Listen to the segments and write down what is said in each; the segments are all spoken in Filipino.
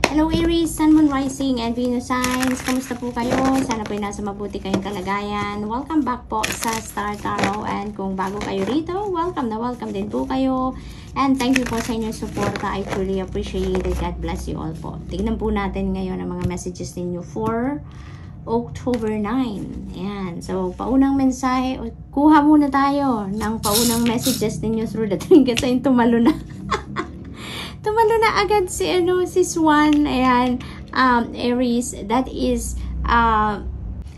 Hello Aries, Sun, Moon, Rising, and Venus signs. Kamusta po kayo? Sana po nasa mabuti kayong kalagayan. Welcome back po sa Star Tarot. And kung bago kayo rito, welcome na welcome din po kayo. And thank you po sa inyong suporta. I truly appreciate it. God bless you all po. Tignan po natin ngayon ang mga messages ninyo for October 9. Ayan. So, paunang mensahe. Kuha muna tayo ng paunang messages ninyo through the thing kasi tumalo na. Tumalo na agad si Swan. Ayan. Aries, that is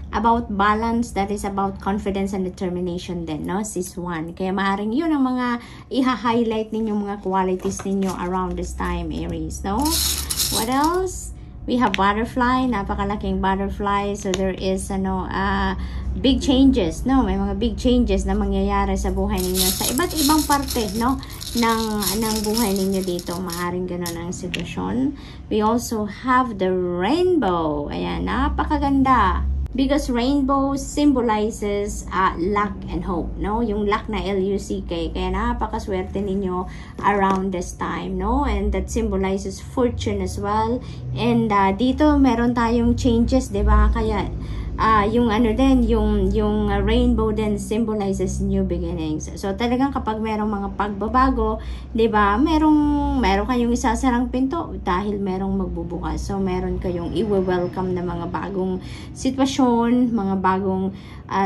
about balance, that is about confidence and determination din, no? Si Swan. Kaya maaaring yun ang mga iha-highlight ninyo, mga qualities ninyo around this time, Aries, no? What else? We have butterfly, napakalaking butterfly. So there is big changes, no? May mga big changes na mangyayari sa buhay ninyo sa iba't ibang parte, no? ng buhay ninyo dito. Maaring ganun ang sitwasyon. We also have the rainbow. Ayan, napakaganda. Because rainbow symbolizes luck and hope, no? Yung luck na L-U-C-K. Kaya napakaswerte ninyo around this time, no? And that symbolizes fortune as well. And dito meron tayong changes, 'di ba? Kaya yung rainbow din symbolizes new beginnings. So talagang kapag merong mga pagbabago, 'di ba? Meron kayong isasarang pinto dahil merong magbubukas. So meron kayong i-welcome na mga bagong sitwasyon, mga bagong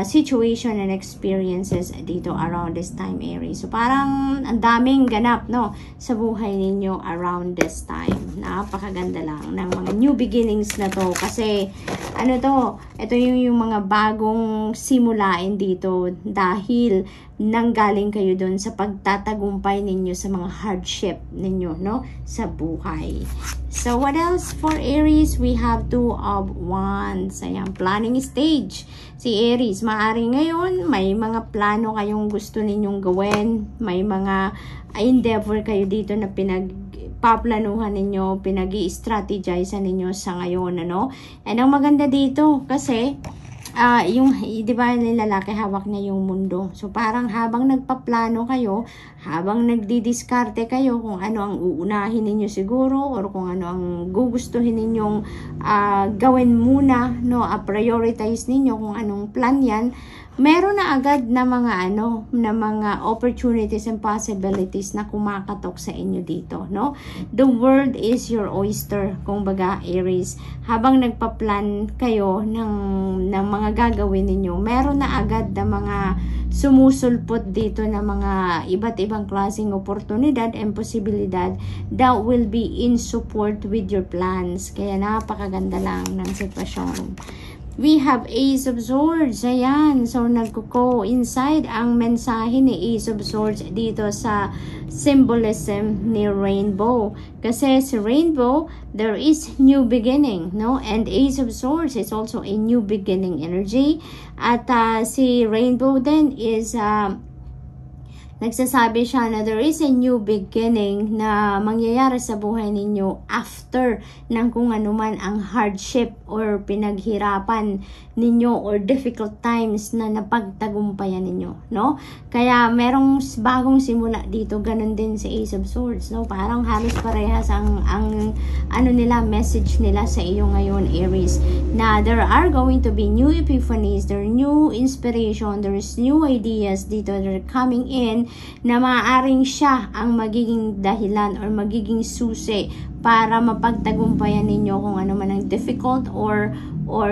situation and experiences dito around this time, Aries. So parang ang daming ganap, no, sa buhay ninyo around this time. Napakaganda lang ng mga new beginnings na to kasi ito yung mga bagong simulain dito dahil nanggaling kayo dun sa pagtatagumpay ninyo sa mga hardship ninyo, no, sa buhay. So what else for Aries? We have Two of Wands. Ayan, planning stage. Si Aries, maaari ngayon may mga plano kayong gusto ninyong gawin, may mga endeavor kayo dito na paplanuhan ninyo, pinag-i-strategize ninyo sa ngayon, ano? And ang maganda dito kasi di ba yung lalaki hawak niya yung mundo. So parang habang nagpaplano kayo, habang nagdidiskarte kayo kung ano ang uunahin ninyo siguro or kung ano ang gugustuhin ninyong gawin muna, no, prioritize ninyo kung anong plan yan, meron na agad na mga opportunities and possibilities na kumakatok sa inyo dito, no? The world is your oyster, kumbaga, Aries. Habang nagpa-plan kayo ng mga gagawin ninyo, meron na agad na mga sumusulpot dito na mga iba't ibang klaseng oportunidad and posibilidad that will be in support with your plans. Kaya napakaganda lang ng sitwasyon. We have Ace of Swords. Ayan. So, nagko-coincide ang mensahe ni Ace of Swords dito sa symbolism ni Rainbow. Kasi si Rainbow, there is new beginning, no? And Ace of Swords is also a new beginning energy. At si Rainbow din is nagsasabi siya na there is a new beginning na mangyayari sa buhay ninyo after ng kung ano man ang hardship or pinaghirapan ninyo or difficult times na napagtagumpayan ninyo, no? Kaya merong bagong simula dito, ganun din si Ace of Swords, no? Parang halos parehas ang message nila sa iyo ngayon, Aries, na there are going to be new epiphanies, there are new inspiration, there is new ideas dito that are coming in na maaaring siya ang magiging dahilan or magiging susi para mapagtagumpayan ninyo kung ano man ang difficult or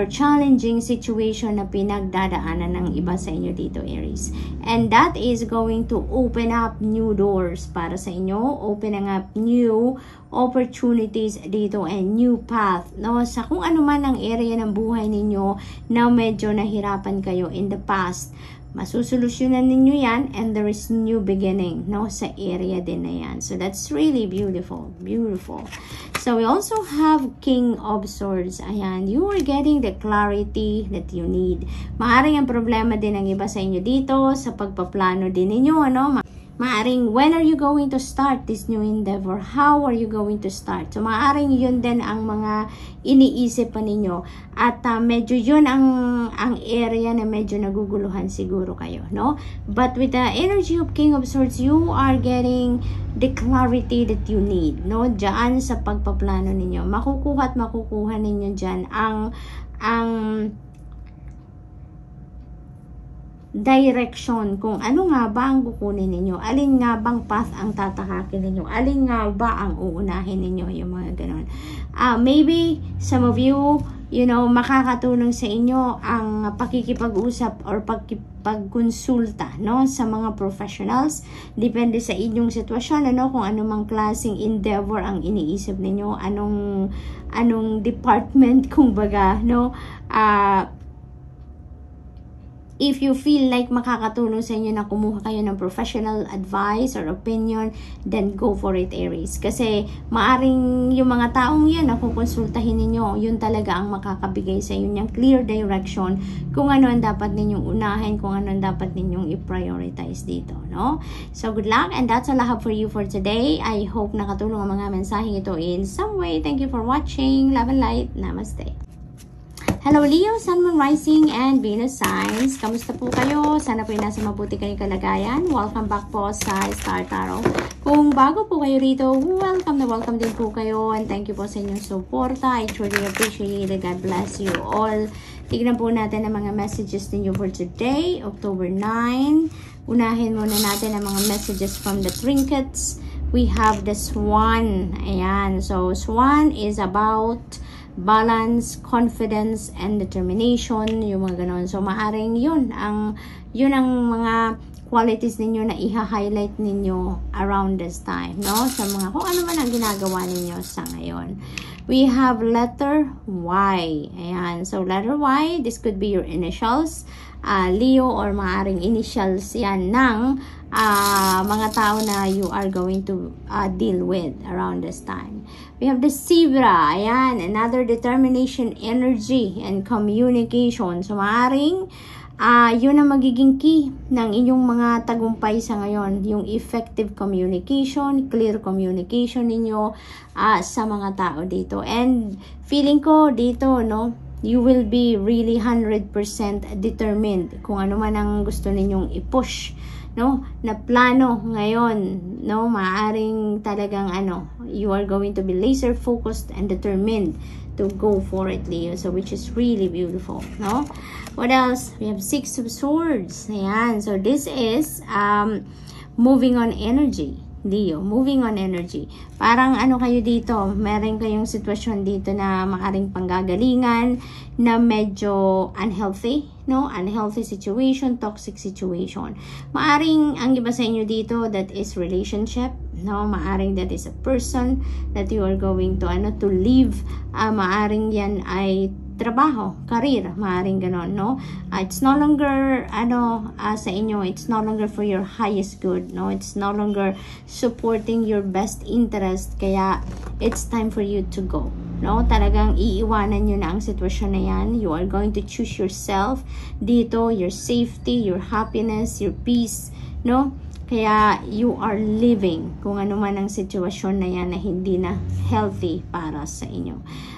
challenging situation na pinagdadaanan ng iba sa inyo dito, Aries. And that is going to open up new doors para sa inyo, opening up new opportunities dito and new path, no, sa kung ano man ang area ng buhay ninyo na medyo nahirapan kayo in the past. Masusolusyonan ninyo yan and there is new beginning, no, sa area din na yan. So that's really beautiful, beautiful. So we also have King of Swords. Ayan, you are getting the clarity that you need. Maaaring ang problema din ng iba sa inyo dito sa pagpaplano din ninyo, ano, Maaring, when are you going to start this new endeavor? How are you going to start? So, maaring yun din ang mga iniisip pa ninyo. At medyo yun ang area na medyo naguguluhan siguro kayo, no? But with the energy of King of Swords, you are getting the clarity that you need, no? Diyan sa pagpaplano ninyo. Makukuha at makukuha ninyo dyan ang direction kung ano nga ba ang kukunin ninyo, alin nga bang path ang tatakakin ninyo, alin nga ba ang uunahin ninyo, yung mga ganon. Maybe some of you, makakatulong sa inyo ang pakikipag-usap or pagkonsulta, no, sa mga professionals. Depende sa inyong sitwasyon, kung anumang klaseng endeavor ang iniisip ninyo, anong department, kumbaga, no. If you feel like makakatulong sa inyo na kumuha kayo ng professional advice or opinion, then go for it, Aries. Kasi maaring yung mga taong yan na kukonsultahin ninyo, yun talaga ang makakabigay sa inyo ng clear direction kung ano ang dapat ninyong unahin, kung ano ang dapat ninyong i-prioritize dito, no? So, good luck, and that's all I have for you for today. I hope nakatulong ang mga mensaheng ito in some way. Thank you for watching. Love and light. Namaste. Hello Leo, Sun, Moon, Rising, and Venus signs. Kamusta po kayo? Sana po yung nasa mabuti kayong kalagayan. Welcome back po sa Star Tarot. Kung bago po kayo rito, welcome din po kayo. And thank you po sa inyong suporta. I truly appreciate it. God bless you all. Tignan po natin ang mga messages ninyo for today, October 9. Unahin muna natin ang mga messages from the trinkets. We have the Swan. Ayan. So, Swan is about balance, confidence, and determination, yung mga ganon. So, maaring yun ang mga qualities ninyo na iha-highlight ninyo around this time, no? Sa mga, kung ano man ang ginagawa ninyo sa ngayon. We have letter Y. Ayan. So, letter Y, this could be your initials, Leo, or maaring initials yan ng mga tao na you are going to deal with around this time. We have the Zebra. Ayan, another determination, energy, and communication. So, maaaring yun ang magiging key ng inyong mga tagumpay sa ngayon. Yung effective communication, clear communication ninyo sa mga tao dito. And feeling ko dito, no, you will be really 100% determined kung ano man ang gusto ninyong i-push, no, na plano ngayon, no, maaring talagang you are going to be laser focused and determined to go for it, Leo. So, which is really beautiful, no? What else? We have Six of Swords. Ayan. So, this is moving on energy, Leo. Moving on energy. Parang kayo dito, meron kayong sitwasyon dito na maaring panggagalingan na medyo unhealthy, no? Unhealthy situation, toxic situation. Maaring ang iba sa inyo dito, that is relationship, no? Maaring that is a person that you are going to leave. Maaring yan ay trabaho, career, maaring ganon, no? It's no longer sa inyo, it's no longer for your highest good, no? It's no longer supporting your best interest, kaya it's time for you to go, no? Talagang iiwanan nyo na ang sitwasyon na yan. You are going to choose yourself dito, your safety, your happiness, your peace, no? Kaya you are living kung ano man ang sitwasyon na yan na hindi na healthy para sa inyo.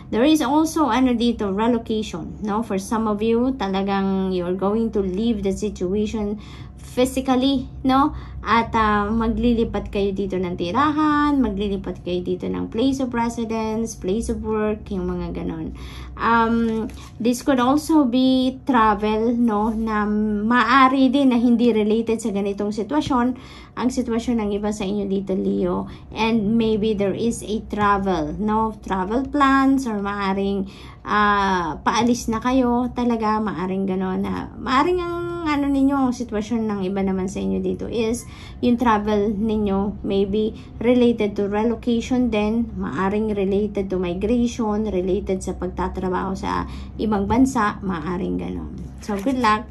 There is also dito, relocation, no? For some of you, talagang you're going to leave the situation physically, no? At maglilipat kayo dito ng tirahan, maglilipat kayo dito ng place of residence, place of work, yung mga ganon. This could also be travel, no? Na maaari din na hindi related sa ganitong sitwasyon, ang sitwasyon ng iba sa inyo dito, Leo. And maybe there is a travel, no? Travel plans, or maaring paalis na kayo, talaga maaring ganon na maaring ang ninyo, sitwasyon ng iba naman sa inyo dito is yung travel ninyo maybe related to relocation din, maaring related to migration, related sa pagtatrabaho sa ibang bansa, maaring ganon. So, good luck.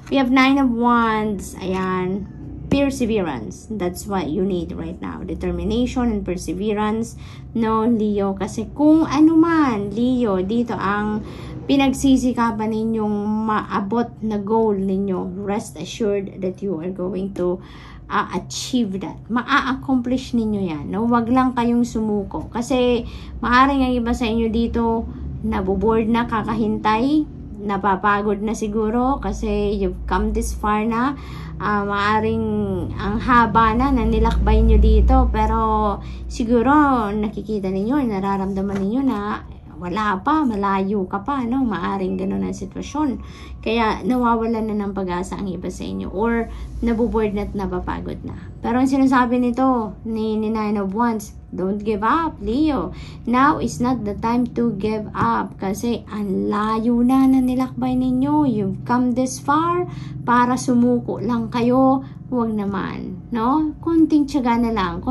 We have 9 of Wands. Ayan. Perseverance. That's what you need right now. Determination and perseverance. No, Leo. Kasi kung ano man, Leo, dito ang pinagsisikapan ninyong maabot na goal ninyo, rest assured that you are going to achieve that. Ma-accomplish ninyo yan. No? Wag lang kayong sumuko. Kasi maaaring ang iba sa inyo dito naboboard na, kakahintay, napapagod na siguro kasi you've come this far na. Maaaring ang haba na nilakbay nyo dito, pero siguro nakikita ninyo, nararamdaman ninyo na wala pa, malayo ka pa, no? Maaring ganun ang sitwasyon. Kaya nawawalan na ng pag-asa ang iba sa inyo or nabuboard na at napapagod na. Pero ang sinasabi nito ni Nine of Wands, don't give up, Leo. Now is not the time to give up kasi ang layo na nilakbay ninyo. You've come this far para sumuko lang kayo. Huwag naman, no? Konting tiyaga na lang,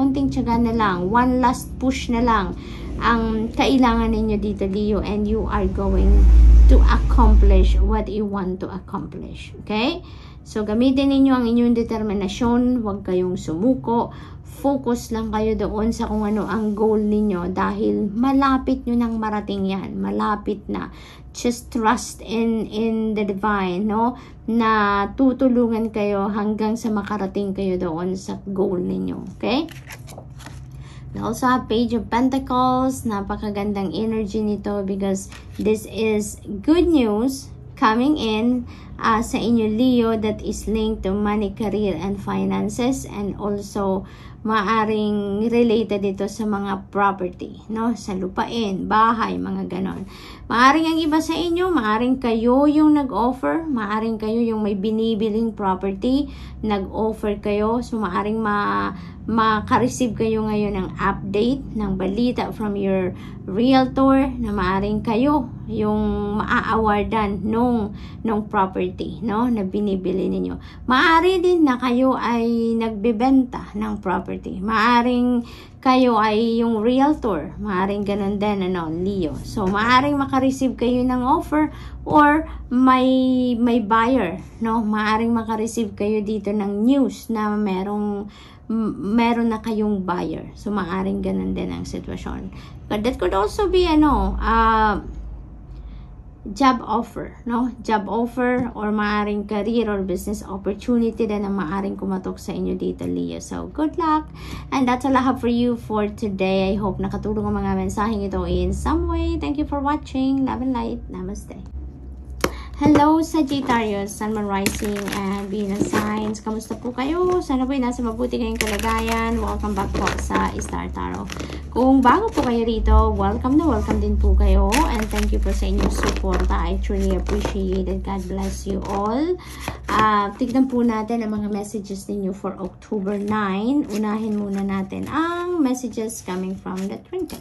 one last push na lang ang kailangan ninyo dito, Leo, and you are going to accomplish what you want to accomplish. Okay? So, gamitin ninyo ang inyong determinasyon. Huwag kayong sumuko. Focus lang kayo doon sa kung ano ang goal ninyo dahil malapit nyo nang marating yan. Malapit na. Just trust in the divine, no? Na tutulungan kayo hanggang sa makarating kayo doon sa goal ninyo. Okay? We also have Page of Pentacles. Napakagandang energy nito because this is good news coming in sa inyo, Leo, that is linked to money, career, and finances, and also maaring related ito sa mga property, no? Sa lupain, bahay, mga ganon. Maaring ang iba sa inyo, maaring kayo yung nag-offer, maaring kayo yung may binibiling property, nag-offer kayo, so maaring maka-receive kayo ngayon ng update, ng balita from your realtor, na maaring kayo yung maa-awardan nung property, no, na binibili ninyo. Maari din na kayo ay nagbebenta ng property. Maaring kayo ay yung realtor. Maaring ganun din, ano, Leo. So, maaring maka-receive kayo ng offer or may buyer, no? Maaring maka-receive kayo dito ng news na meron na kayong buyer. So, maaring ganun din ang sitwasyon. But that could also be, job offer, no? Job offer or maaring career or business opportunity din na maaring kumatok sa inyo dito, Leo. So, good luck. And that's all I have for you for today. I hope nakatulong ang mga mensaheng ito in some way. Thank you for watching. Love and light. Namaste. Hello, Sagittarius, Sun, Moon, Rising, and Venus signs. Kamusta po kayo? Sana po nasa mabuti kayong kalagayan. Welcome back po sa Star Tarot. Kung bago po kayo rito, welcome din po kayo. And thank you po sa inyong support. I truly appreciate it. God bless you all. Tignan po natin ang mga messages ninyo for October 9. Unahin muna natin ang messages coming from the Trinket.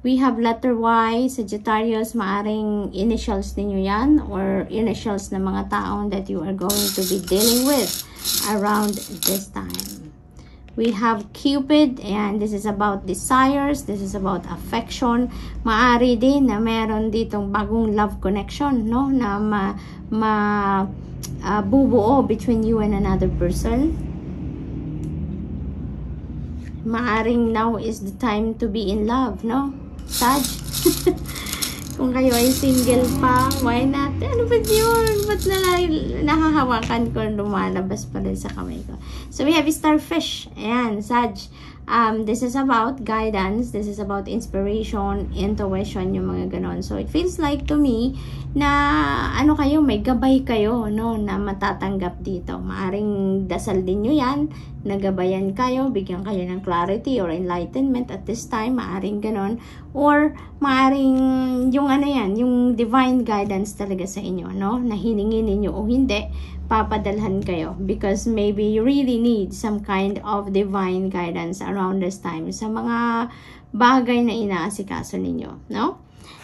We have letter Y, Sagittarius, maaring initials ninyo yan or initials ng mga taong that you are going to be dealing with around this time. We have Cupid, and this is about desires, this is about affection. Maari din na meron ditong bagong love connection, no? Na bubuo between you and another person. Maaring now is the time to be in love, no? Sag. Kung kayo ay single pa, why not? Ano ba yun? Ba't nahahawakan ko, lumalabas pa rin sa kamay ko? So, we have Starfish. Ayan, Sag. This is about guidance. This is about inspiration, intuition, yung mga ganon. So, it feels like to me na kayo, may gabay kayo, no, na matatanggap dito. Maaring dasal din nyo yan, nagabayan kayo, bigyan kayo ng clarity or enlightenment at this time, maaring ganon. Or, maaring yung yung divine guidance talaga sa inyo, no, na hiningin ninyo o hindi, papadalhan kayo because maybe you really need some kind of divine guidance around this time sa mga bagay na inaasikaso ninyo, no?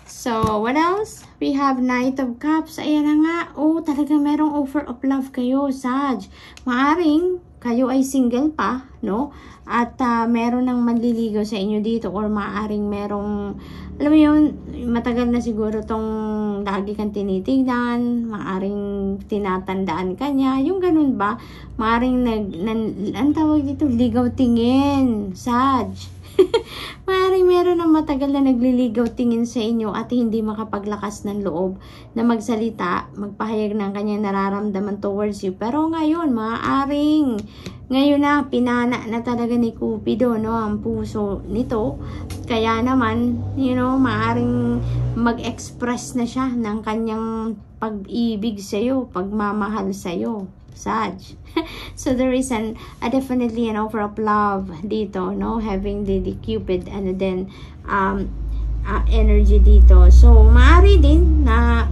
So, what else? We have Knight of Cups. Ayan na nga. Oh, talaga merong offer of love kayo, Sag. Maaring kayo ay single pa, no? At meron ng manliligaw sa inyo dito or maaring merong, alam mo yun, matagal na siguro tong lagi kang tinitignan, maaring tinatandaan ka niya, yung ganun ba? Maaring ang tawag dito, ligaw tingin, Sag. Maaring meron ng matagal na nagliligaw tingin sa inyo at hindi makapaglakas ng loob na magsalita, magpahayag ng kanyang nararamdaman towards you. Pero ngayon, ngayon na, pinana na talaga ni Cupido, no, ang puso nito. Kaya naman, maaaring mag-express na siya ng kanyang pag-ibig sa'yo, pagmamahal sa'yo, Sag. So there is definitely an offer of love dito, no, having the Cupid and then energy dito. So maaari din na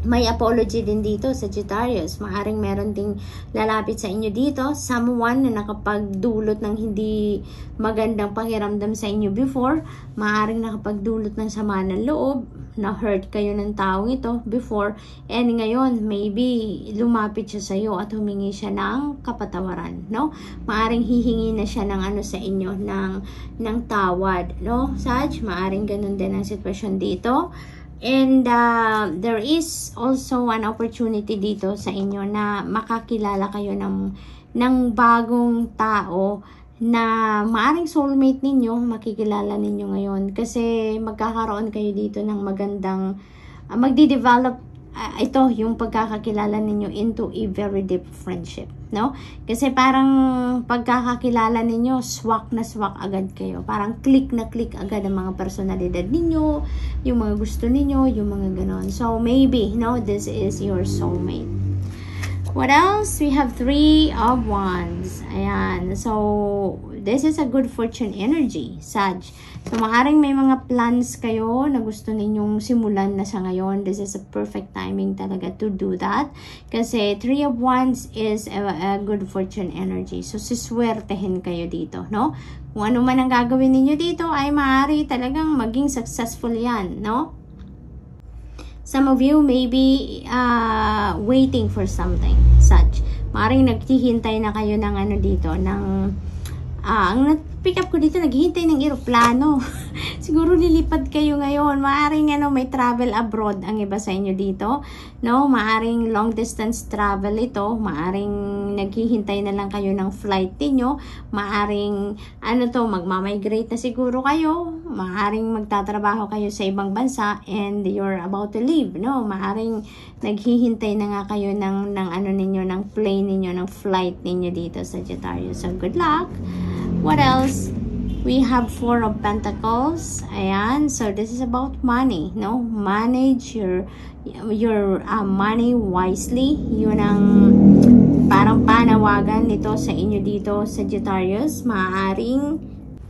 may apology din dito, Sagittarius. Maaring meron ding lalapit sa inyo dito, someone na nakapagdulot ng hindi magandang pakiramdam sa inyo before. Maaring nakapagdulot ng sama ng loob, na hurt kayo ng taong ito before, and ngayon maybe lumapit siya sa iyo at humingi siya ng kapatawaran, no? Maaring hihingi na siya ng sa inyo, ng tawad, no, Sag? Maaring ganun din ang sitwasyon dito. And there is also an opportunity dito sa inyo na makakilala kayo ng bagong tao na maaring soulmate ninyo, makikilala ninyo ngayon. Kasi magkakaroon kayo dito ng magandang, magdi-develop ito, yung pagkakakilala ninyo into a very deep friendship, no? Kasi parang pagkakakilala ninyo, swak na swak agad kayo. Parang click na click agad ang mga personalidad ninyo, yung mga gusto ninyo, yung mga ganon. So maybe, no, this is your soulmate. What else? We have 3 of Wands. Ayan. So, this is a good fortune energy, Sag. So, maaaring may mga plans kayo na gusto ninyong simulan na sa ngayon. This is a perfect timing talaga to do that. Kasi 3 of Wands is a good fortune energy. So, siswertehin kayo dito, no? Kung ano man ang gagawin ninyo dito ay maaari talagang maging successful yan, no? Some of you may be waiting for something, Sag. Maaaring naghihintay na kayo ng dito, ng ang pick up ko dito, naghihintay ng eroplano. Siguro lilipad kayo ngayon. Maaaring may travel abroad ang iba sa inyo dito, no? Maaaring long distance travel ito. Maaaring naghihintay na lang kayo ng flight niyo. Maaaring magmamigrate na siguro kayo. Maaaring magtatrabaho kayo sa ibang bansa and you're about to leave, no? Maaaring naghihintay na nga kayo ng ninyo, ng plane ninyo, ng flight ninyo dito, Sagittarius. So good luck. What else? We have 4 of Pentacles. Ayan. So this is about money, no? Manage your money wisely. Yun ang parang panawagan nito sa inyo dito, Sagittarius. Maaaring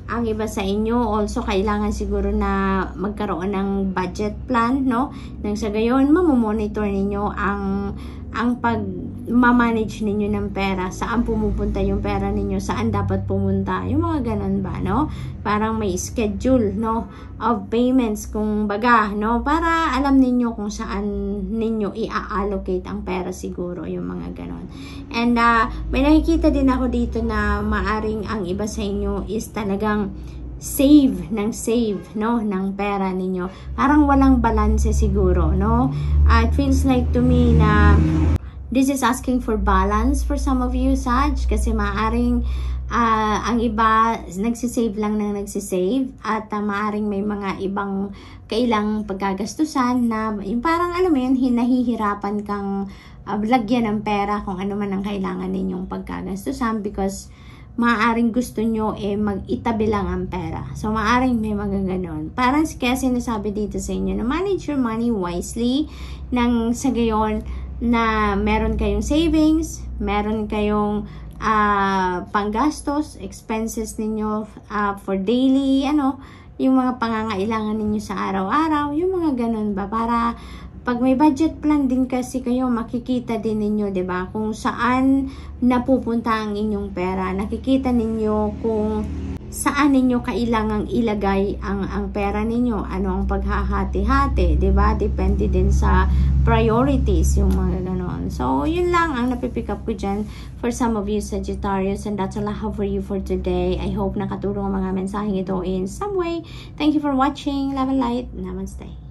ang iba sa inyo also kailangan siguro na magkaroon ng budget plan, no? Nang sa gayon, mamomonitor ninyo ang pag-manage ninyo ng pera, saan pumupunta yung pera ninyo, saan dapat pumunta, yung mga ganun ba, no? Parang may schedule, no, of payments, kung baga, no, para alam ninyo kung saan ninyo i-allocate ang pera siguro, yung mga ganun. And may nakikita din ako dito na maaring ang iba sa inyo is talagang save, no, ng pera ninyo. Parang walang balance siguro, no? It feels like to me na this is asking for balance for some of you, Sag, kasi maaring ang iba nagsisave lang ng nagsisave at maaring may mga ibang kailang paggagastusan na yung parang alam mo yun, nahihirapan kang lagyan ng pera kung ano man ang kailangan ninyong paggagastusan because maaaring gusto nyo mag-itabi lang ang pera. So, maaaring may mga ganon. Parang kaya sinasabi dito sa inyo na manage your money wisely nang sa gayon na meron kayong savings, meron kayong panggastos, expenses ninyo for daily, yung mga pangangailangan ninyo sa araw-araw, yung mga ganon ba? Para pag may budget plan din kasi kayo, makikita din ninyo, 'di ba? Kung saan napupunta ang inyong pera. Nakikita ninyo kung saan ninyo kailangang ilagay ang pera ninyo. Ano ang paghahati-hati, 'di ba? Depende din sa priorities yung mga ganon. So, yun lang ang napipick up ko dyan for some of you Sagittarius, and that's all I have for you for today. I hope nakatulong ang mga mensaheng ito in some way. Thank you for watching. Love and light. Namaste.